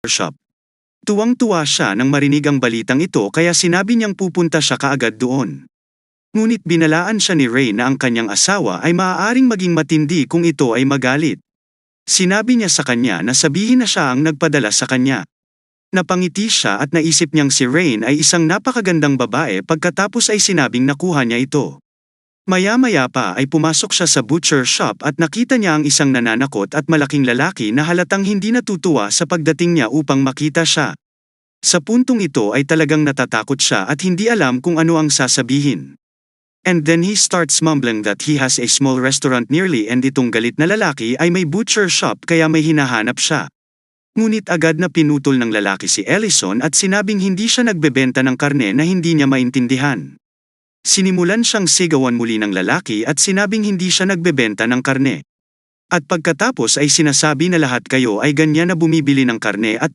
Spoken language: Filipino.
shop. Tuwang-tuwa siya nang marinig ang balitang ito kaya sinabi niyang pupunta siya kaagad doon. Ngunit binalaan siya ni Ray na ang kanyang asawa ay maaaring maging matindi kung ito ay magalit. Sinabi niya sa kanya na sabihin na siya ang nagpadala sa kanya. Napangiti siya at naisip niyang si Rain ay isang napakagandang babae pagkatapos ay sinabing nakuha niya ito. Maya-maya pa ay pumasok siya sa butcher shop at nakita niya ang isang nananakot at malaking lalaki na halatang hindi natutuwa sa pagdating niya upang makita siya. Sa puntong ito ay talagang natatakot siya at hindi alam kung ano ang sasabihin. And then he starts mumbling that he has a small restaurant nearly and itong galit na lalaki ay may butcher shop kaya may hinahanap siya. Ngunit agad na pinutol ng lalaki si Ellison at sinabing hindi siya nagbebenta ng karne na hindi niya maintindihan. Sinimulan siyang sigawan muli ng lalaki at sinabing hindi siya nagbebenta ng karne. At pagkatapos ay sinasabi na lahat kayo ay ganyan na bumibili ng karne at